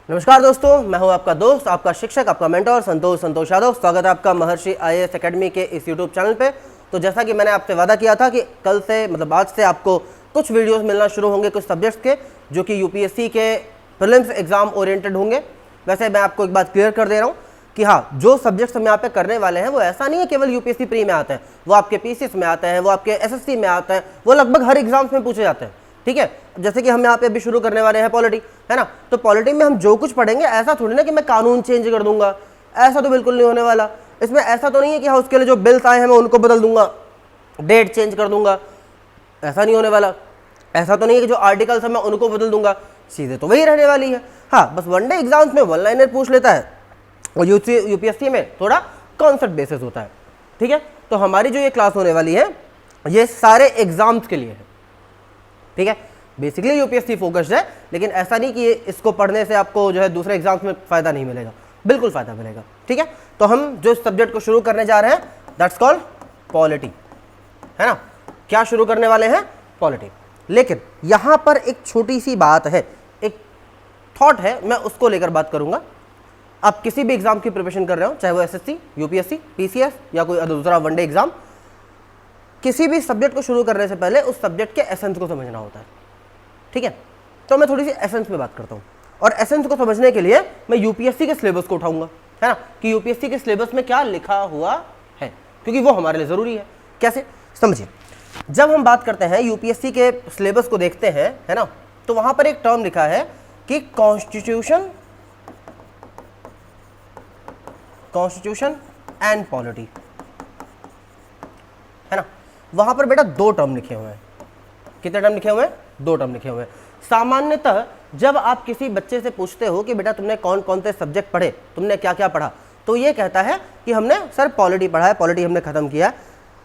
नमस्कार दोस्तों, मैं हूं आपका दोस्त, आपका शिक्षक, आपका मेंटर संतोष यादव। स्वागत है आपका महर्षि आईएएस एकेडमी के इस यूट्यूब चैनल पे। तो जैसा कि मैंने आपसे वादा किया था कि कल से मतलब आज से आपको कुछ वीडियोस मिलना शुरू होंगे कुछ सब्जेक्ट्स के जो कि यूपीएससी के प्रीलिम्स एग्जाम ओरिएंटेड होंगे। वैसे मैं आपको एक बात क्लियर कर दे रहा हूँ कि हाँ, जो सब्जेक्ट्स हम यहाँ पे करने वाले हैं वो ऐसा नहीं है केवल यूपीएससी प्री में आते हैं, वो आपके पीसीएस में आते हैं, वो आपके एसएससी में आते हैं, वो लगभग हर एग्जाम्स में पूछे जाते हैं। ठीक है, जैसे कि हम यहाँ पे अभी शुरू करने वाले हैं पॉलिटी, है ना। तो पॉलिटी में हम जो कुछ पढ़ेंगे ऐसा थोड़ी ना कि मैं कानून चेंज कर दूंगा, ऐसा तो बिल्कुल नहीं होने वाला। इसमें ऐसा तो नहीं है कि हाँ उसके लिए जो बिल्स आए हैं मैं उनको बदल दूंगा, डेट चेंज कर दूंगा, ऐसा नहीं होने वाला। ऐसा तो नहीं है कि जो आर्टिकल्स है मैं उनको बदल दूंगा, चीज़ें तो वही रहने वाली है। हाँ, बस वनडे एग्जाम्स में वन लाइनर पूछ लेता है और यूपीएससी में थोड़ा कॉन्सेप्ट बेसिस होता है। ठीक है, तो हमारी जो ये क्लास होने वाली है ये सारे एग्जाम्स के लिए है। ठीक है, बेसिकली यूपीएससी फोकस्ड है, लेकिन ऐसा नहीं कि इसको पढ़ने से आपको जो है दूसरे एग्जाम्स में फायदा नहीं मिलेगा, बिल्कुल फायदा मिलेगा। ठीक है, तो हम जो सब्जेक्ट को शुरू करने जा रहे हैं दैट्स कॉल्ड पॉलिटी, है ना। क्या शुरू करने वाले हैं? पॉलिटी। लेकिन यहां पर एक छोटी सी बात है, एक थॉट है, मैं उसको लेकर बात करूंगा। आप किसी भी एग्जाम की प्रिपरेशन कर रहे हो, चाहे वो एसएससी, यूपीएससी, पीसीएस या कोई दूसरा वनडे एग्जाम, किसी भी सब्जेक्ट को शुरू करने से पहले उस सब्जेक्ट के एसेंस को समझना होता है। ठीक है, तो मैं थोड़ी सी एसेंस पे बात करता हूँ, और एसेंस को समझने के लिए मैं यूपीएससी के सिलेबस को उठाऊंगा, है ना, कि यूपीएससी के सिलेबस में क्या लिखा हुआ है, क्योंकि वो हमारे लिए जरूरी है। कैसे? समझिए, जब हम बात करते हैं यूपीएससी के सिलेबस को देखते हैं, है ना, तो वहां पर एक टर्म लिखा है कि कॉन्स्टिट्यूशन एंड पॉलिटी, है ना। वहां पर बेटा दो टर्म लिखे हुए हैं। कितने टर्म लिखे हुए हैं? दो टर्म लिखे हुए हैं। सामान्यतः जब आप किसी बच्चे से पूछते हो कि बेटा तुमने कौन कौन से सब्जेक्ट पढ़े, तुमने क्या क्या पढ़ा, तो ये कहता है कि हमने सर पॉलिटी पढ़ा है, पॉलिटी हमने खत्म किया।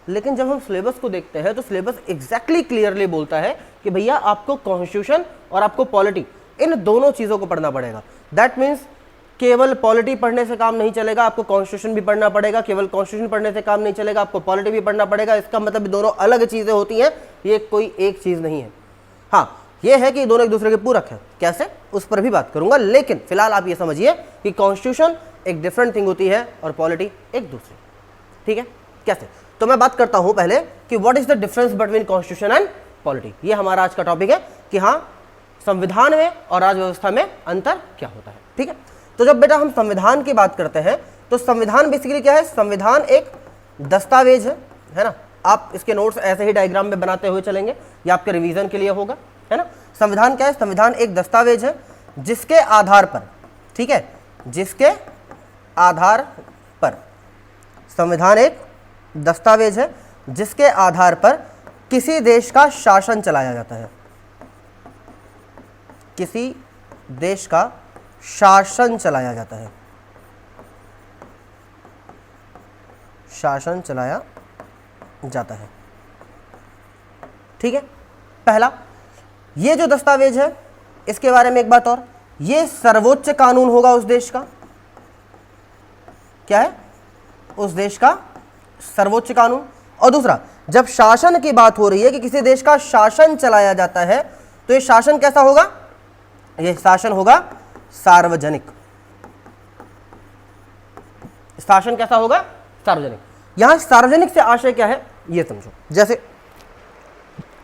लेकिन जब हम सिलेबस को देखते हैं तो सिलेबस एग्जैक्टली क्लियरली बोलता है कि भैया आपको कॉन्स्टिट्यूशन और आपको पॉलिटी, इन दोनों चीजों को पढ़ना पड़ेगा। दैट मीन्स केवल पॉलिटी पढ़ने से काम नहीं चलेगा, आपको कॉन्स्टिट्यूशन भी पढ़ना पड़ेगा। केवल कॉन्स्टिट्यूशन पढ़ने से काम नहीं चलेगा, आपको पॉलिटी भी पढ़ना पड़ेगा। इसका मतलब दोनों अलग चीजें होती हैं, ये कोई एक चीज नहीं है। हाँ, ये है कि दोनों एक दूसरे के पूरक हैं। कैसे? उस पर भी बात करूंगा, लेकिन फिलहाल आप ये समझिए कि कॉन्स्टिट्यूशन एक डिफरेंट थिंग होती है और पॉलिटी एक दूसरी। ठीक है, कैसे? तो मैं बात करता हूं पहले कि what is the difference between constitution and polity. ये हमारा आज का टॉपिक है कि हाँ, संविधान में और राज व्यवस्था में अंतर क्या होता है। ठीक है, तो जब बेटा हम संविधान की बात करते हैं तो संविधान बेसिकली क्या है? संविधान एक दस्तावेज है ना। आप इसके नोट्स ऐसे ही डायग्राम में बनाते हुए चलेंगे, या आपके रिवीजन के लिए होगा, है ना। संविधान क्या है? संविधान एक दस्तावेज है जिसके आधार पर, ठीक है, जिसके आधार पर, संविधान एक दस्तावेज है जिसके आधार पर किसी देश का शासन चलाया जाता है। किसी देश का शासन चलाया जाता है, शासन चलाया जाता है। ठीक है, पहला ये जो दस्तावेज है इसके बारे में एक बात और, ये सर्वोच्च कानून होगा उस देश का। क्या है? उस देश का सर्वोच्च कानून। और दूसरा, जब शासन की बात हो रही है कि किसी देश का शासन चलाया जाता है, तो ये शासन कैसा होगा? ये शासन होगा सार्वजनिक। शासन कैसा होगा? सार्वजनिक। यहां सार्वजनिक से आशय क्या है ये समझो। जैसे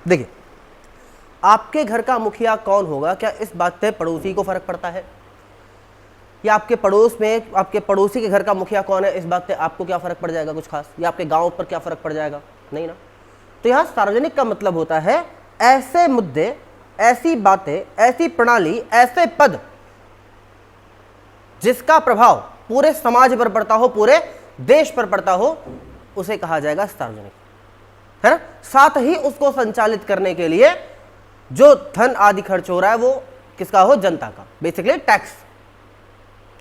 देखिए, आपके घर का मुखिया कौन होगा, क्या इस बात पे पड़ोसी को फर्क पड़ता है? या आपके पड़ोस में आपके पड़ोसी के घर का मुखिया कौन है, इस बात पे आपको क्या फर्क पड़ जाएगा कुछ खास? या आपके गांव पर क्या फर्क पड़ जाएगा? नहीं ना। तो यहां सार्वजनिक का मतलब होता है ऐसे मुद्दे, ऐसी बातें, ऐसी प्रणाली, ऐसे पद जिसका प्रभाव पूरे समाज पर पड़ता हो, पूरे देश पर पड़ता हो, उसे कहा जाएगा सार्वजनिक, है ना। साथ ही उसको संचालित करने के लिए जो धन आदि खर्च हो रहा है वो किसका हो? जनता का, बेसिकली टैक्स,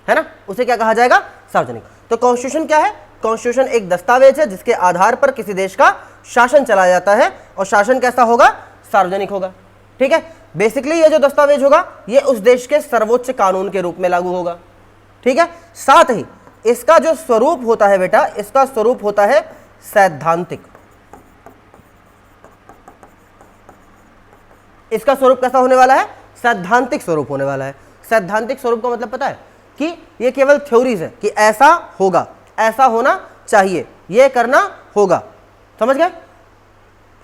है ना, उसे क्या कहा जाएगा? सार्वजनिक। तो कॉन्स्टिट्यूशन क्या है? कॉन्स्टिट्यूशन एक दस्तावेज है जिसके आधार पर किसी देश का शासन चलाया जाता है, और शासन कैसा होगा? सार्वजनिक होगा। ठीक है, बेसिकली ये जो दस्तावेज होगा ये उस देश के सर्वोच्च कानून के रूप में लागू होगा। ठीक है, साथ ही इसका जो स्वरूप होता है बेटा, इसका स्वरूप होता है सैद्धांतिक। इसका स्वरूप कैसा होने वाला है? सैद्धांतिक स्वरूप होने वाला है। सैद्धांतिक स्वरूप का मतलब पता है कि ये केवल थ्योरीज है कि ऐसा होगा, ऐसा होना चाहिए, ये करना होगा, समझ गए,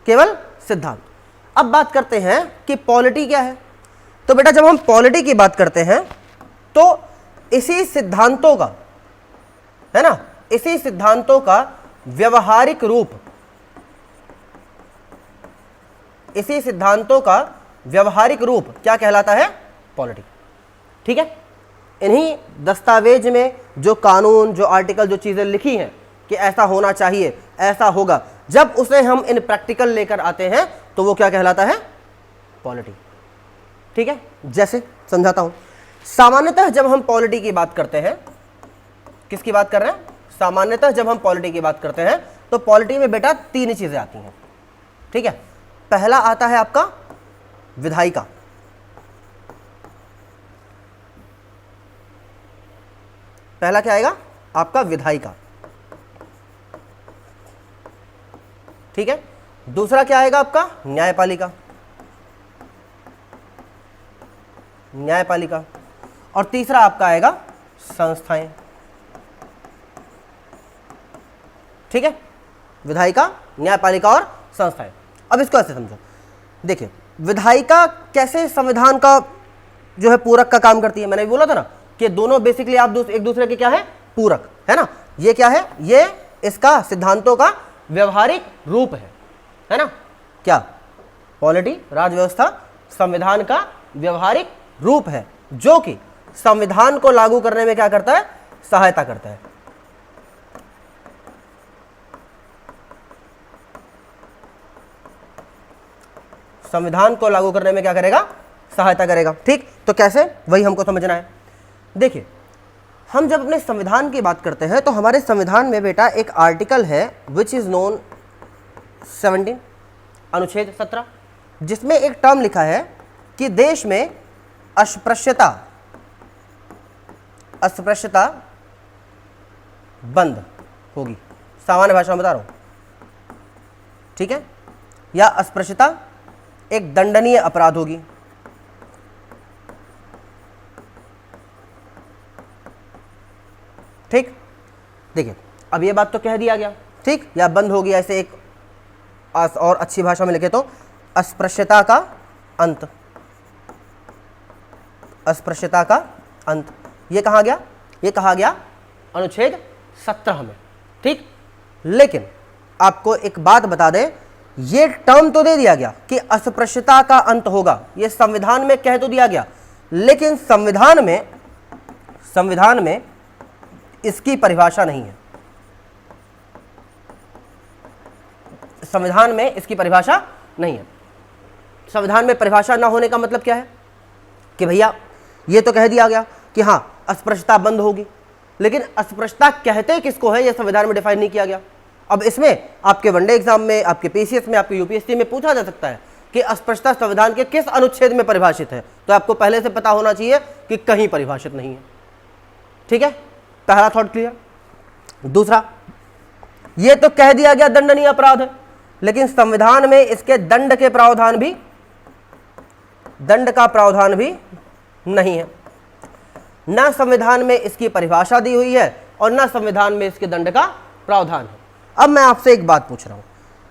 केवल सिद्धांत। अब बात करते हैं कि पॉलिटी क्या है। तो बेटा जब हम पॉलिटी की बात करते हैं तो इसी सिद्धांतों का, है ना, इसी सिद्धांतों का व्यवहारिक रूप, इसी सिद्धांतों का व्यवहारिक रूप क्या कहलाता है? पॉलिटी। ठीक है, इन्हीं दस्तावेज में जो कानून, जो आर्टिकल, जो चीजें लिखी हैं कि ऐसा होना चाहिए, ऐसा होगा, जब उसे हम इन प्रैक्टिकल लेकर आते हैं तो वो क्या कहलाता है? पॉलिटी। ठीक है, जैसे समझाता हूं। सामान्यतः जब हम पॉलिटी की बात करते हैं, किसकी बात कर रहे हैं? सामान्यतः जब हम पॉलिटी की बात करते हैं तो पॉलिटी में बेटा 3 चीजें आती हैं। ठीक है, पहला आता है आपका विधायिका, पहला क्या आएगा? आपका विधायिका। ठीक है, दूसरा क्या आएगा? आपका न्यायपालिका, न्यायपालिका, और तीसरा आपका आएगा संस्थाएं। ठीक है, विधायिका, न्यायपालिका और संस्थाएं। अब इसको ऐसे समझो, देखिए विधायिका कैसे संविधान का जो है पूरक का काम करती है। मैंने बोला था ना कि दोनों बेसिकली आप एक दूसरे के क्या है? पूरक, है ना। ये क्या है? ये इसका सिद्धांतों का व्यवहारिक रूप है ना। क्या? पॉलिटी, राजव्यवस्था, संविधान का व्यवहारिक रूप है जो कि संविधान को लागू करने में क्या करता है? सहायता करता है। संविधान को लागू करने में क्या करेगा? सहायता करेगा। ठीक, तो कैसे? वही हमको समझना है। देखिए, हम जब अपने संविधान की बात करते हैं तो हमारे संविधान में बेटा एक आर्टिकल है विच इज नोन 17, अनुच्छेद 17, जिसमें एक टर्म लिखा है कि देश में अस्पृश्यता बंद होगी। सामान्य भाषा में बता रहा हूं, ठीक है, या अस्पृश्यता एक दंडनीय अपराध होगी। ठीक, देखिए अब ये बात तो कह दिया गया, ठीक, या बंद होगी। ऐसे एक और अच्छी भाषा में लिखे तो अस्पृश्यता का अंत, अस्पृश्यता का अंत। ये कहा गया? ये कहा गया अनुच्छेद 17 में। ठीक, लेकिन आपको एक बात बता दें, ये टर्म तो दे दिया गया कि अस्पृश्यता का अंत होगा, ये संविधान में कह तो दिया गया, लेकिन संविधान में इसकी परिभाषा नहीं है। संविधान में इसकी परिभाषा नहीं है। संविधान में परिभाषा ना होने का मतलब क्या है? कि भैया ये तो कह दिया गया कि हाँ अस्पृश्यता बंद होगी, लेकिन अस्पृश्यता कहते किसको है ये संविधान में डिफाइन नहीं किया गया। अब इसमें आपके वनडे एग्जाम में, आपके पीसीएस में, आपके यूपीएससी में पूछा जा सकता है कि अस्पृश्यता संविधान के किस अनुच्छेद में परिभाषित है, तो आपको पहले से पता होना चाहिए कि कहीं परिभाषित नहीं है। ठीक है, पहला थॉट क्लियर। दूसरा, ये तो कह दिया गया दंडनीय अपराध है, लेकिन संविधान में इसके दंड का प्रावधान भी नहीं है। ना संविधान में इसकी परिभाषा दी हुई है और ना संविधान में इसके दंड का प्रावधान है। अब मैं आपसे एक बात पूछ रहा हूं,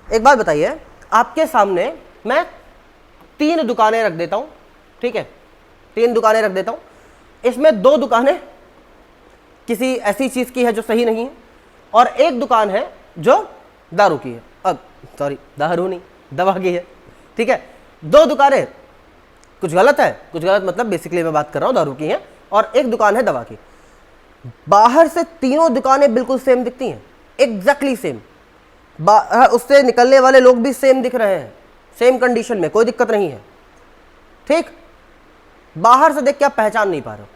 एक बात बताइए, आपके सामने मैं 3 दुकानें रख देता हूं, ठीक है, 3 दुकानें रख देता हूं, इसमें 2 दुकानें किसी ऐसी चीज की है जो सही नहीं है और एक दुकान है जो दारू की है, दारू नहीं, दवा की है। ठीक है, 2 दुकानें, कुछ गलत है, कुछ गलत मतलब बेसिकली मैं बात कर रहा हूं दारू की है, और एक दुकान है दवा की। बाहर से तीनों दुकानें बिल्कुल सेम दिखती हैं, एग्जैक्टली सेम, उससे निकलने वाले लोग भी सेम दिख रहे हैं, सेम कंडीशन में, कोई दिक्कत नहीं है। ठीक, बाहर से देख के आप पहचान नहीं पा रहे हो।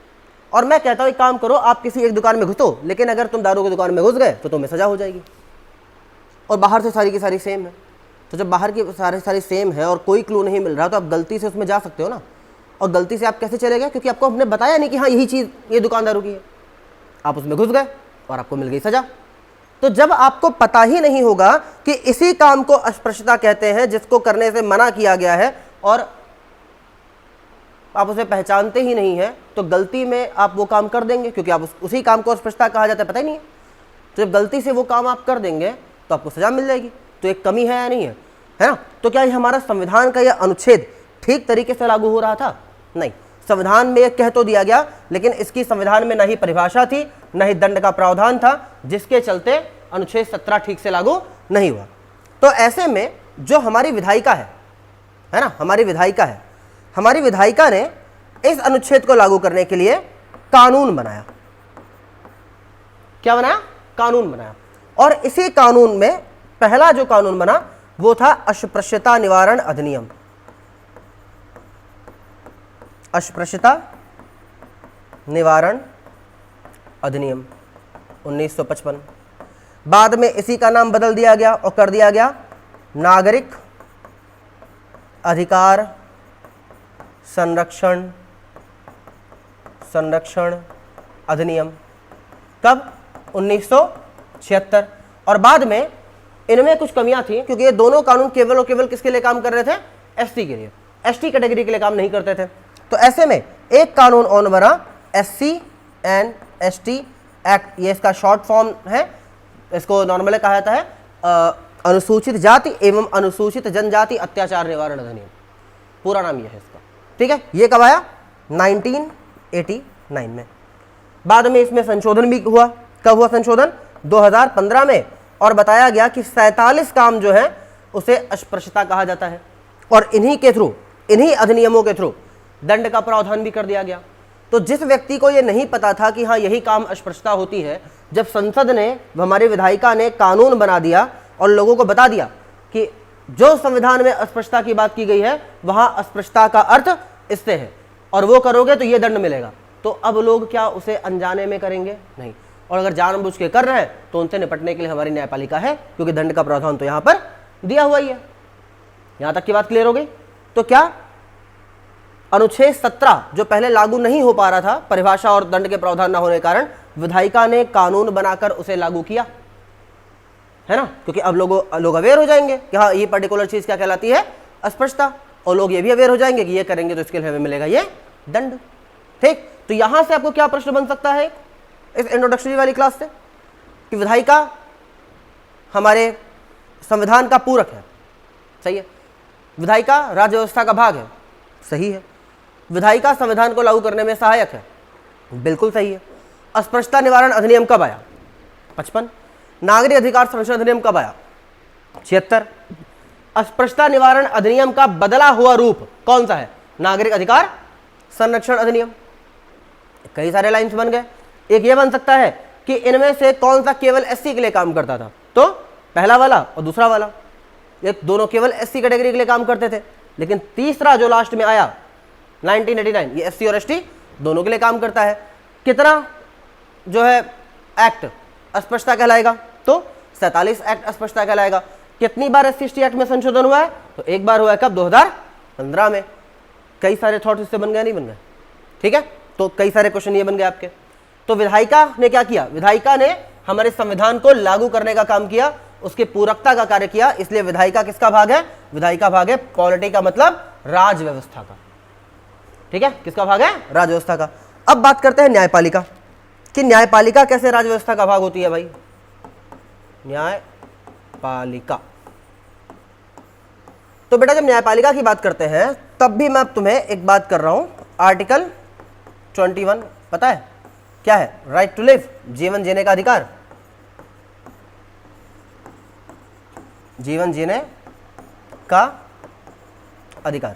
और मैं कहता हूं एक काम करो, आप किसी एक दुकान में घुसो, लेकिन अगर तुम दारू की दुकान में घुस गए तो तुम्हें सजा हो जाएगी। और बाहर से सारी की सारी सेम है, तो जब बाहर की सारी सेम है और कोई क्लू नहीं मिल रहा तो आप गलती से उसमें जा सकते हो ना। और गलती से आप कैसे चले गए? क्योंकि आपको हमने बताया नहीं कि हाँ यही चीज़ ये दुकान दारू की है, आप उसमें घुस गए और आपको मिल गई सजा। तो जब आपको पता ही नहीं होगा कि इसी काम को अस्पृश्यता कहते हैं जिसको करने से मना किया गया है, और आप उसे पहचानते ही नहीं हैं तो गलती में आप वो काम कर देंगे, क्योंकि आप उसी काम को अस्पृश्यता कहा जाता है, पता ही नहीं है। तो जब गलती से वो काम आप कर देंगे तो आपको सजा मिल जाएगी। तो एक कमी है या नहीं है ना? तो क्या ये हमारा संविधान का यह अनुच्छेद ठीक तरीके से लागू हो रहा था? नहीं। संविधान में कह तो दिया गया, लेकिन इसकी संविधान में न ही परिभाषा थी, न ही दंड का प्रावधान था, जिसके चलते अनुच्छेद 17 ठीक से लागू नहीं हुआ। तो ऐसे में जो हमारी विधायिका है ना, हमारी विधायिका ने इस अनुच्छेद को लागू करने के लिए कानून बनाया। क्या बनाया? कानून बनाया। और इसी कानून में पहला जो कानून बना वो था अस्पृश्यता निवारण अधिनियम। अस्पृश्यता निवारण अधिनियम 1955। बाद में इसी का नाम बदल दिया गया और कर दिया गया नागरिक अधिकार संरक्षण अधिनियम। कब? 1976। और बाद में इनमें कुछ कमियां थी, क्योंकि ये दोनों कानून केवल और केवल किसके लिए काम कर रहे थे? एसटी के लिए। एसटी कैटेगरी के लिए काम नहीं करते थे। तो ऐसे में एक कानून और बना, SC एंड ST एक्ट। ये इसका शॉर्ट फॉर्म है, इसको नॉर्मली कहा जाता है अनुसूचित जाति एवं अनुसूचित जनजाति अत्याचार निवारण अधिनियम। पूरा नाम यह है इसका। ठीक है। ये कब आया? 1989 में। बाद में इसमें संशोधन भी हुआ। कब हुआ संशोधन? 2015 में। और बताया गया कि 47 काम जो है उसे अस्पृश्यता कहा जाता है, और इन्हीं के थ्रू, इन्हीं अधिनियमों के थ्रू दंड का प्रावधान भी कर दिया गया। तो जिस व्यक्ति को ये नहीं पता था कि हाँ यही काम अस्पृश्यता होती है, जब संसद ने, हमारी विधायिका ने कानून बना दिया और लोगों को बता दिया कि जो संविधान में अस्पृश्यता की बात की गई है वहां अस्पृश्यता का अर्थ इससे है, और वो करोगे तो ये दंड मिलेगा, तो अब लोग क्या उसे अनजाने में करेंगे? नहीं। और अगर जानबूझ के कर रहे हैं तो उनसे निपटने के लिए हमारी न्यायपालिका है, क्योंकि दंड का प्रावधान तो यहां पर दिया हुआ ही है। यहां तक की बात क्लियर हो गई? तो क्या अनुच्छेद 17 जो पहले लागू नहीं हो पा रहा था परिभाषा और दंड के प्रावधान न होने के कारण, विधायिका ने कानून बनाकर उसे लागू किया, है ना? क्योंकि अब लोग अवेयर हो जाएंगे कि हाँ ये पर्टिकुलर चीज क्या कहलाती है? अस्पृश्यता। और लोग ये भी अवेयर हो जाएंगे कि ये करेंगे तो इसके लिए हमें मिलेगा ये दंड। ठीक। तो यहां से आपको क्या प्रश्न बन सकता है इस इंट्रोडक्टरी वाली क्लास से, कि विधायिका हमारे संविधान का पूरक है, सही है। विधायिका राज्य व्यवस्था का भाग है, सही है। विधायिका संविधान को लागू करने में सहायक है, बिल्कुल सही है। अस्पृश्यता निवारण अधिनियम कब आया? 55। नागरिक अधिकार संरक्षण अधिनियम कब आया? 76। अस्पृश्यता निवारण अधिनियम का बदला हुआ रूप कौन सा है? नागरिक अधिकार संरक्षण अधिनियम। कई सारे लाइंस बन गए। एक ये बन सकता है कि इनमें से कौन सा केवल SC के लिए काम करता था, तो पहला वाला और दूसरा वाला, ये दोनों केवल SC कैटेगरी के लिए काम करते थे। लेकिन तीसरा जो लास्ट में आया 1989, ये SC और ST दोनों के लिए काम करता है। कितना जो है एक्ट अस्पृश्यता कहलाएगा? तो 47 एक्ट अस्पृश्यता कहलाएगा। कितनी बार SC ST एक्ट में संशोधन हुआ है? तो एक बार हुआ है। कब? 2015 में। कई सारे थॉट्स इससे बन गए, नहीं बन गए? ठीक है। तो कई सारे क्वेश्चन ये बन गए आपके। तो विधायिका ने क्या किया? विधायिका ने हमारे संविधान को लागू करने का काम किया, उसकी पूरकता का कार्य किया। इसलिए विधायिका किसका भाग है? विधायिका भाग है पॉलिटी का मतलब राज व्यवस्था का। ठीक है। किसका भाग है? राज व्यवस्था का। अब बात करते हैं न्यायपालिका, कि न्यायपालिका कैसे राज व्यवस्था का भाग होती है भाई? न्यायपालिका, तो बेटा जब न्यायपालिका की बात करते हैं तब भी मैं तुम्हें एक बात कर रहा हूं, आर्टिकल 21 पता है क्या है? राइट टू लिव, जीवन जीने का अधिकार। जीवन जीने का अधिकार,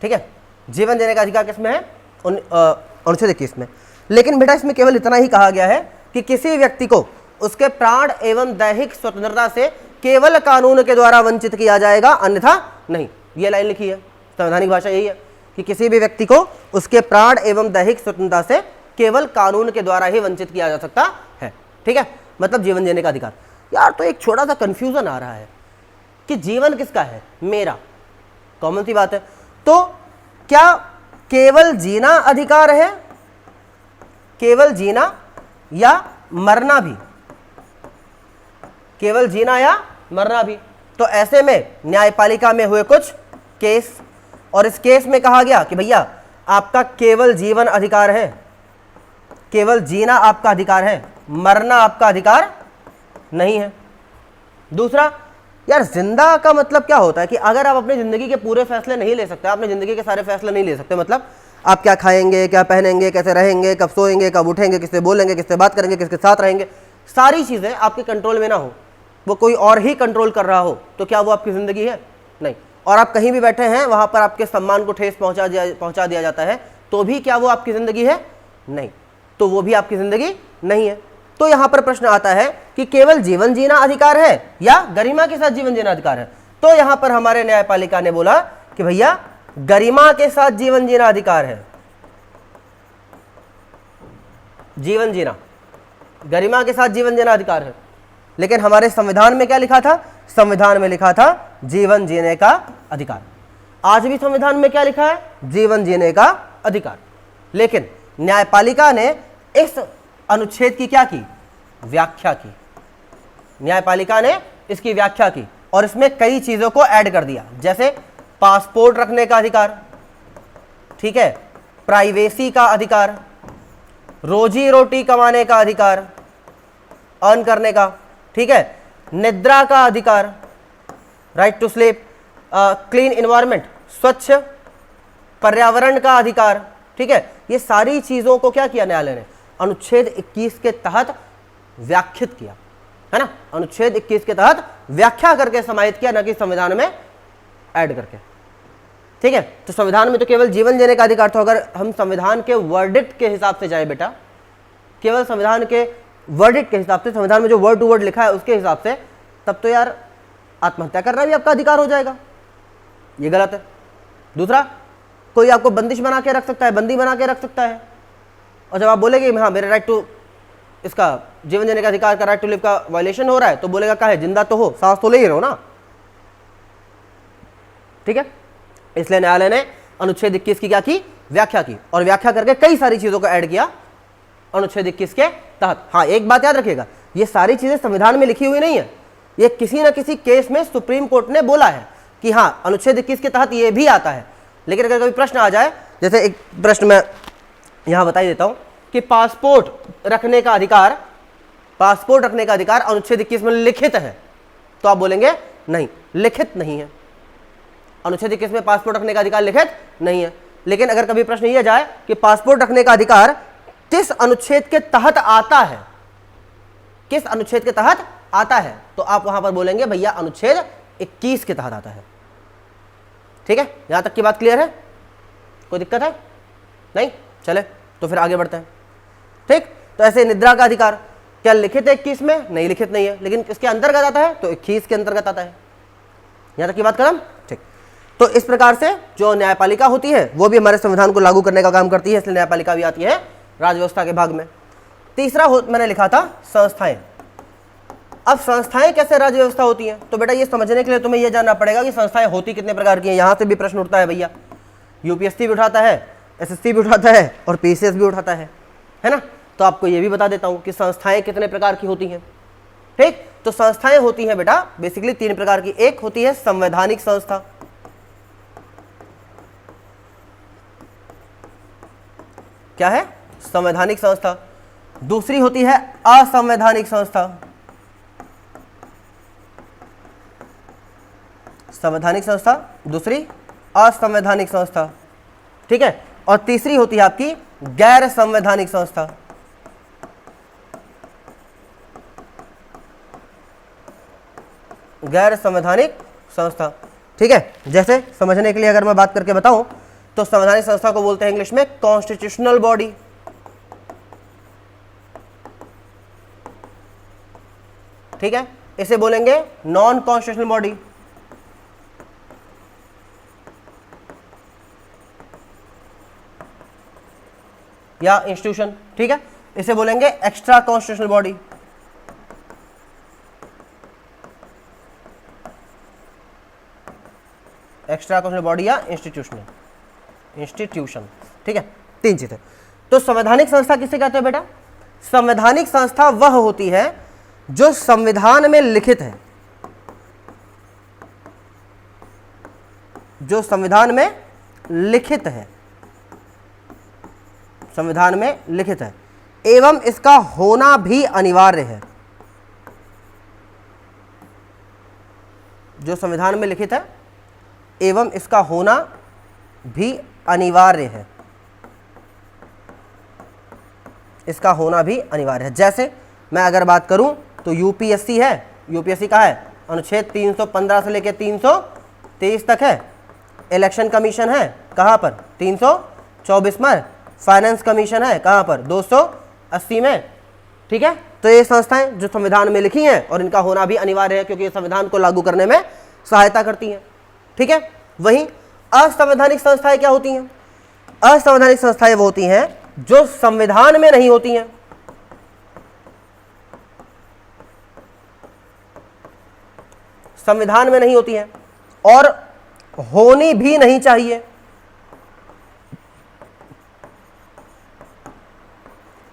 ठीक है। जीवन जीने का अधिकार किसमें है? अनुच्छेद 21 में। लेकिन बेटा इसमें केवल इतना ही कहा गया है कि किसी व्यक्ति को उसके प्राण एवं दैहिक स्वतंत्रता से केवल कानून के द्वारा वंचित किया जाएगा, अन्यथा नहीं। ये लाइन लिखी है, संवैधानिक भाषा यही है कि किसी भी व्यक्ति को उसके प्राण एवं दैहिक स्वतंत्रता से केवल कानून के द्वारा ही वंचित किया जा सकता है। ठीक है। मतलब जीवन जीने का अधिकार। यार तो एक छोटा सा कंफ्यूजन आ रहा है कि जीवन किसका है? मेरा। कॉमन सी बात है। तो क्या केवल जीना अधिकार है? केवल जीना या मरना भी? केवल जीना या मरना भी। तो ऐसे में न्यायपालिका में हुए कुछ केस, और इस केस में कहा गया कि भैया आपका केवल जीवन अधिकार है, केवल जीना आपका अधिकार है, मरना आपका अधिकार नहीं है। दूसरा, यार जिंदा का मतलब क्या होता है कि अगर आप अपनी जिंदगी के पूरे फैसले नहीं ले सकते, अपनी जिंदगी के सारे फैसले नहीं ले सकते, मतलब आप क्या खाएंगे, क्या पहनेंगे, कैसे रहेंगे, कब सोएंगे, कब उठेंगे, किससे बोलेंगे, किससे बात करेंगे, किसके साथ रहेंगे, सारी चीजें आपके कंट्रोल में ना हो, वो कोई और ही कंट्रोल कर रहा हो, तो क्या वो आपकी जिंदगी है? नहीं। और आप कहीं भी बैठे हैं, वहां पर आपके सम्मान को ठेस पहुंचा दिया जाता है, तो भी क्या वो आपकी जिंदगी है? नहीं, तो वो भी आपकी जिंदगी नहीं है। तो यहां पर प्रश्न आता है कि केवल जीवन जीना अधिकार है या गरिमा के साथ जीवन जीना अधिकार है? तो यहां पर हमारे न्यायपालिका ने बोला कि भैया गरिमा के साथ जीवन जीना अधिकार है। जीवन जीना, गरिमा के साथ जीवन जीना अधिकार है। लेकिन हमारे संविधान में क्या लिखा था? संविधान में लिखा था जीवन जीने का अधिकार। आज भी संविधान में क्या लिखा है? जीवन जीने का अधिकार। लेकिन न्यायपालिका ने इस अनुच्छेद की क्या की? व्याख्या की। न्यायपालिका ने इसकी व्याख्या की और इसमें कई चीजों को ऐड कर दिया, जैसे पासपोर्ट रखने का अधिकार, ठीक है, प्राइवेसी का अधिकार, रोजी रोटी कमाने का अधिकार, अर्न करने का, ठीक है, निद्रा का अधिकार, right to sleep, clean environment, स्वच्छ पर्यावरण का अधिकार, ठीक है। ये सारी चीजों को क्या किया न्यायालय ने? अनुच्छेद 21 के तहत व्याख्यात किया, है ना। अनुच्छेद 21 के तहत व्याख्या करके समाहित किया, न कि संविधान में ऐड करके, ठीक है। तो संविधान में तो केवल जीवन जीने का अधिकार था। अगर हम संविधान के वर्डिक्ट के हिसाब से जाए बेटा, केवल संविधान के वर्डिक्ट के हिसाब से, संविधान में जो वर्ड टू वर्ड लिखा है उसके हिसाब से, तब तो यार आत्महत्या करना भी आपका अधिकार हो जाएगा। ये गलत है। दूसरा, कोई आपको बंदिश बना के रख सकता है, बंदी बना के रख सकता है, और जब आप बोलेंगे हाँ मेरे राइट टू, इसका जीवन जीने का अधिकार का, राइट टू लिव का वायलेशन हो रहा है, तो बोलेगा क्या है? जिंदा तो हो, सांस तो ले ही रहो ना, ठीक है। इसलिए न्यायालय ने अनुच्छेद 21 की क्या की? व्याख्या की, और व्याख्या करके कई सारी चीजों को ऐड किया अनुच्छेद 21 के तहत। हाँ, एक बात याद रखिएगा, ये सारी चीजें संविधान में लिखी हुई नहीं है, ये किसी न किसी केस में सुप्रीम कोर्ट ने बोला है कि हाँ अनुच्छेद 21 के तहत ये भी आता है। लेकिन अगर कभी प्रश्न आ जाए, जैसे एक प्रश्न मैं यहां बता ही देता हूं कि पासपोर्ट रखने का अधिकार, पासपोर्ट रखने का अधिकार अनुच्छेद 21 में लिखित है, तो आप बोलेंगे नहीं, लिखित नहीं है, अनुच्छेद 21 में पासपोर्ट रखने का अधिकार लिखित नहीं है। लेकिन अगर कभी प्रश्न यह जाए कि पासपोर्ट रखने का अधिकार किस अनुच्छेद के तहत आता है, किस अनुच्छेद के तहत आता है, तो आप वहां पर बोलेंगे भैया अनुच्छेद 21 के तहत आता है, ठीक है। यहां तक की बात क्लियर है? कोई दिक्कत है? नहीं? चले तो फिर आगे बढ़ते हैं, ठीक। तो ऐसे निद्रा का अधिकार क्या लिखित है 21 में? नहीं, लिखित नहीं है, लेकिन इसके अंतर्गत आता है, तो 21 के अंतर्गत आता है। यहां तक की बात खत्म, ठीक। तो इस प्रकार से जो न्यायपालिका होती है वो भी हमारे संविधान को लागू करने का काम करती है, इसलिए न्यायपालिका भी आती है राजव्यवस्था के भाग में। तीसरा मैंने लिखा था संस्थाएं। अब संस्थाएं कैसे राज्य व्यवस्था होती हैं? तो बेटा ये समझने के लिए तुम्हें यह जानना पड़ेगा कि संस्थाएं होती कितने प्रकार की हैं। यहां से भी प्रश्न उठता है भैया, यूपीएससी भी उठाता है, एसएससी भी उठाता है और पीसीएस भी उठाता है ना। तो आपको ये भी बता देता हूं कि संस्थाएं कितने प्रकार की होती हैं, ठीक। तो संस्थाएं होती हैं बेटा बेसिकली 3 प्रकार की। एक होती है संवैधानिक संस्था, क्या है? संवैधानिक संस्था। दूसरी होती है असंवैधानिक संस्था, संवैधानिक संस्था, दूसरी असंवैधानिक संस्था, ठीक है। और तीसरी होती है आपकी गैर संवैधानिक संस्था। गैर संवैधानिक संस्था, ठीक है। जैसे समझने के लिए अगर मैं बात करके बताऊं तो संवैधानिक संस्था को बोलते हैं इंग्लिश में कॉन्स्टिट्यूशनल बॉडी, ठीक है। इसे बोलेंगे नॉन कॉन्स्टिट्यूशनल बॉडी, या इंस्टीट्यूशन, ठीक है। इसे बोलेंगे extra constitutional body, extra constitutional body या इंस्टीट्यूशन, ठीक है। 3 चीजें। तो संवैधानिक संस्था किसे कहते हैं बेटा? संवैधानिक संस्था वह होती है जो संविधान में लिखित है, जो संविधान में लिखित है, संविधान में लिखित है, एवं इसका होना भी अनिवार्य है। जो संविधान में लिखित है एवं इसका होना भी अनिवार्य है, इसका होना भी अनिवार्य है। जैसे मैं अगर बात करूं तो यूपीएससी है, यूपीएससी का है अनुच्छेद 315 से लेकर 323 तक है। इलेक्शन कमीशन है कहाँ पर 324 में। फाइनेंस कमीशन है कहाँ पर 280 में। ठीक है, तो ये संस्थाएं जो संविधान में लिखी हैं और इनका होना भी अनिवार्य है क्योंकि ये संविधान को लागू करने में सहायता करती हैं। ठीक है, वहीं असंवैधानिक संस्थाएं क्या होती हैं? असंवैधानिक संस्थाएं वो होती हैं जो संविधान में नहीं होती हैं। संविधान में नहीं होती हैं और होनी भी नहीं चाहिए।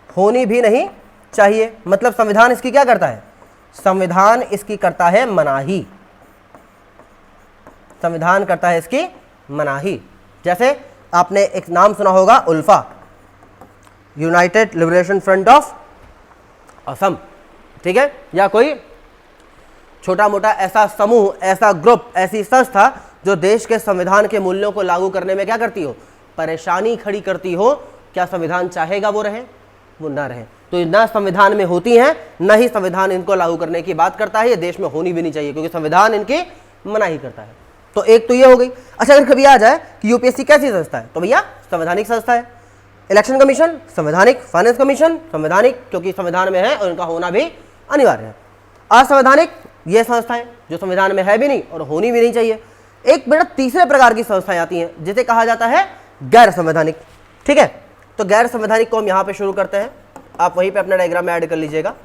होनी भी नहीं चाहिए मतलब संविधान इसकी क्या करता है? संविधान इसकी करता है मनाही। संविधान करता है इसकी मनाही। जैसे आपने एक नाम सुना होगा ULFA, united liberation front of Assam. ठीक है, या कोई छोटा मोटा ऐसा समूह, ऐसा ग्रुप, ऐसी संस्था जो देश के संविधान के मूल्यों को लागू करने में क्या करती हो? परेशानी खड़ी करती हो। क्या संविधान चाहेगा वो रहे? वो ना रहे। तो ना संविधान में होती हैं, न ही संविधान इनको लागू करने की बात करता है। ये देश में होनी भी नहीं चाहिए क्योंकि संविधान इनकी मनाही करता है। तो एक तो ये हो गई। अच्छा, अगर कभी आ जाए कि यूपीएससी कैसी संस्था है तो भैया संवैधानिक संस्था है। इलेक्शन कमीशन संवैधानिक, फाइनेंस कमीशन संवैधानिक क्योंकि संविधान में है और इनका होना भी अनिवार्य है। असंवैधानिक ये संस्थाएं जो संविधान में है भी नहीं और होनी भी नहीं चाहिए। एक बेटा तीसरे प्रकार की संस्थाएं आती हैं जिसे कहा जाता है गैर संवैधानिक। ठीक है, तो गैर संवैधानिक को हम यहां पे शुरू करते हैं। आप वहीं पे अपना डायग्राम में ऐड कर लीजिएगा।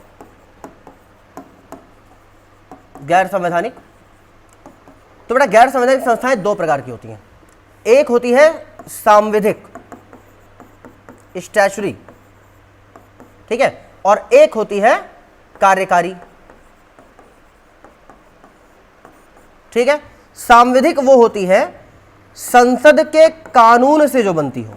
गैर संवैधानिक, तो बेटा गैर संवैधानिक संस्थाएं दो प्रकार की होती हैं। एक होती है सांविधिक, स्टैचुरी। ठीक है, और एक होती है कार्यकारी। ठीक है, सांविधिक वो होती है संसद के कानून से जो बनती हो।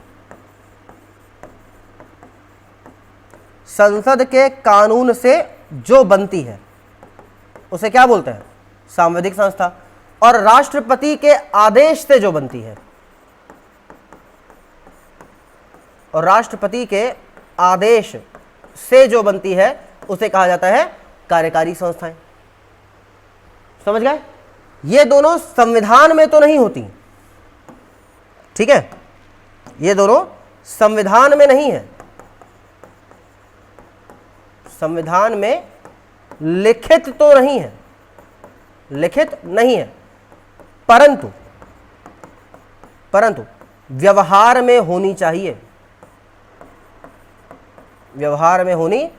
संसद के कानून से जो बनती है उसे क्या बोलते हैं? सांविधिक संस्था। और राष्ट्रपति के आदेश से जो बनती है, और राष्ट्रपति के आदेश से जो बनती है उसे कहा जाता है कार्यकारी संस्थाएं। समझ गए? ये दोनों संविधान में तो नहीं होती। ठीक है, ये दोनों संविधान में नहीं है, संविधान में लिखित तो नहीं है, लिखित नहीं है, परंतु व्यवहार में होनी चाहिए। व्यवहार में होनी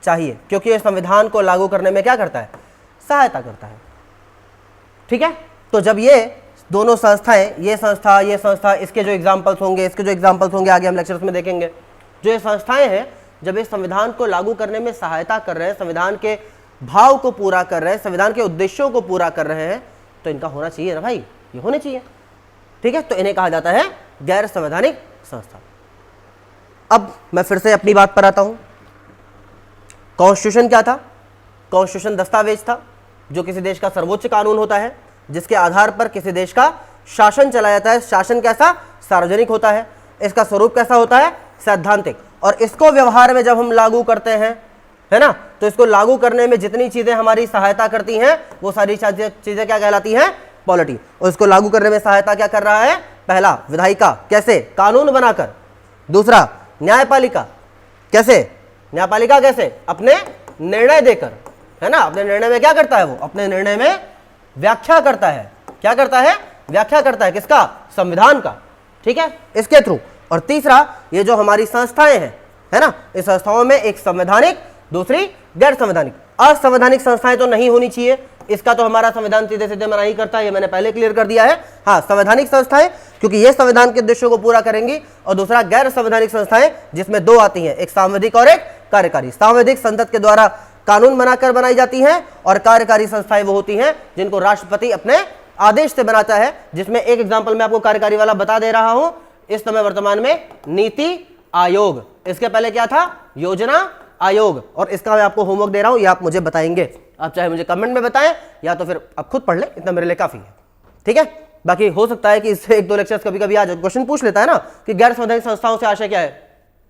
चाहिए क्योंकि यह संविधान को लागू करने में क्या करता है? सहायता करता है। ठीक है, तो जब ये दोनों संस्थाएं, ये संस्था, इसके जो एग्जाम्पल्स होंगे आगे हम लेक्चर्स में देखेंगे। जो ये संस्थाएं हैं जब इस संविधान को लागू करने में सहायता कर रहे हैं, संविधान के भाव को पूरा कर रहे हैं, संविधान के उद्देश्यों को पूरा कर रहे हैं, तो इनका होना चाहिए ना भाई, ये होने चाहिए। ठीक है, तो इन्हें कहा जाता है गैर संवैधानिक संस्था। अब मैं फिर से अपनी बात पर आता हूं। कॉन्स्टिट्यूशन क्या था? कॉन्स्टिट्यूशन दस्तावेज था जो किसी देश का सर्वोच्च कानून होता है, जिसके आधार पर किसी देश का शासन चला जाता है। शासन कैसा? सार्वजनिक होता है। इसका स्वरूप कैसा होता है? सैद्धांतिक। और इसको व्यवहार में जब हम लागू करते हैं, है ना, तो इसको लागू करने में जितनी चीजें हमारी सहायता करती हैं वो सारी चीजें क्या कहलाती हैं? पॉलिटी। और इसको लागू करने में सहायता क्या कर रहा है? पहला विधायिका, कैसे? कानून बनाकर। दूसरा न्यायपालिका, कैसे? न्यायपालिका कैसे? अपने निर्णय देकर, है ना। अपने निर्णय में क्या करता है? वो अपने निर्णय में व्याख्या करता है। क्या करता है? व्याख्या करता है। किसका? संविधान का। ठीक है, इसके थ्रू। और तीसरा ये जो हमारी संस्थाएं हैं, है ना, इस संस्थाओं में एक संवैधानिक, दूसरी गैर संवैधानिक। असंवैधानिक संस्थाएं तो नहीं होनी चाहिए, इसका तो हमारा संविधान सीधे सीधे मना ही करता है, ये मैंने पहले क्लियर कर दिया है। हाँ, संवैधानिक संस्थाएं क्योंकि ये संविधान के उद्देश्यों को पूरा करेंगी, और दूसरा गैर संवैधानिक संस्थाएं जिसमें दो आती हैं, एक सांविधिक और एक कार्यकारी। सांविधिक संसद के द्वारा कानून बनाकर बनाई जाती हैं, और कार्यकारी संस्थाएं वो होती हैं जिनको राष्ट्रपति अपने आदेश से बनाता है, जिसमें एक एग्जांपल मैं आपको कार्यकारी वाला बता दे रहा हूं। इस समय वर्तमान में नीति आयोग, इसके पहले क्या था? योजना आयोग। और इसका मैं आपको होमवर्क दे रहा हूं, ये आप मुझे बताएंगे। आप चाहे मुझे कमेंट में बताएं या तो फिर आप खुद पढ़ लें, इतना मेरे लिए काफी है। ठीक है, बाकी हो सकता है कि इससे एक दो लेक्चर्स कभी कभी आज क्वेश्चन पूछ लेता है ना कि गैर संवैधानिक संस्थाओं से आशय क्या है?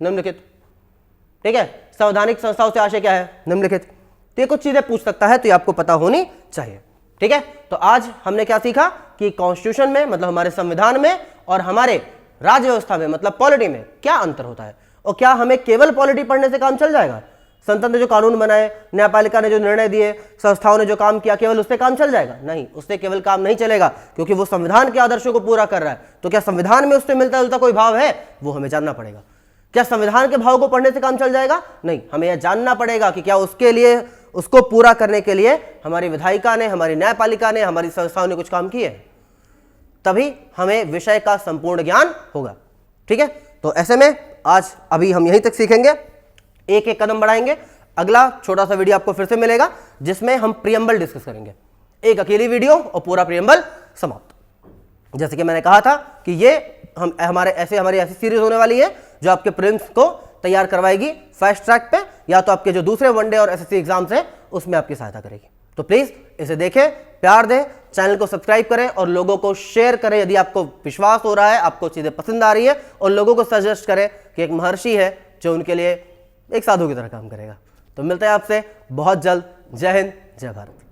निम्नलिखित। ठीक है, संवैधानिक संस्थाओं से आशय क्या है? निम्नलिखित। तो ये कुछ चीजें पूछ सकता है, तो ये आपको पता होनी चाहिए। ठीक है, तो आज हमने क्या सीखा कि कॉन्स्टिट्यूशन में मतलब हमारे संविधान में और हमारे राज्य व्यवस्था में मतलब पॉलिटी में क्या अंतर होता है, और क्या हमें केवल पॉलिटी पढ़ने से काम चल जाएगा? संसद ने जो कानून बनाए, न्यायपालिका ने जो निर्णय दिए, संस्थाओं ने जो काम किया, केवल उससे काम चल जाएगा? नहीं, उससे केवल काम नहीं चलेगा, क्योंकि वो संविधान के आदर्शों को पूरा कर रहा है। तो क्या संविधान में उससे मिलता जुलता कोई भाव है? वो हमें जानना पड़ेगा। क्या संविधान के भाव को पढ़ने से काम चल जाएगा? नहीं, हमें यह जानना पड़ेगा कि क्या उसके लिए, उसको पूरा करने के लिए हमारी विधायिका ने, हमारी न्यायपालिका ने, हमारी संस्थाओं ने कुछ काम किए, तभी हमें विषय का संपूर्ण ज्ञान होगा। ठीक है, तो ऐसे में आज अभी हम यहीं तक सीखेंगे, एक एक कदम बढ़ाएंगे। अगला छोटा सा वीडियो आपको फिर से मिलेगा, जिसमें हम प्रियम्बल डिस्कस करेंगे। एक अकेली वीडियो और पूरा प्रियम्बल समाप्त। जैसे कि मैंने कहा था कि ये हमारी ऐसी सीरीज होने वाली है जो आपके प्रीलिम्स को तैयार करवाएगी फास्ट ट्रैक पे, या तो आपके जो दूसरे वनडे और एसएससी एग्जाम्स हैं उसमें आपकी सहायता करेगी। तो प्लीज इसे देखें, प्यार दें, चैनल को सब्सक्राइब करें और लोगों को शेयर करें यदि आपको विश्वास हो रहा है, आपको चीजें पसंद आ रही है, और लोगों को सजेस्ट करें कि एक महर्षि है जो उनके लिए एक साधु की तरह काम करेगा। तो मिलते हैं आपसे बहुत जल्द। जय हिंद, जय भारत।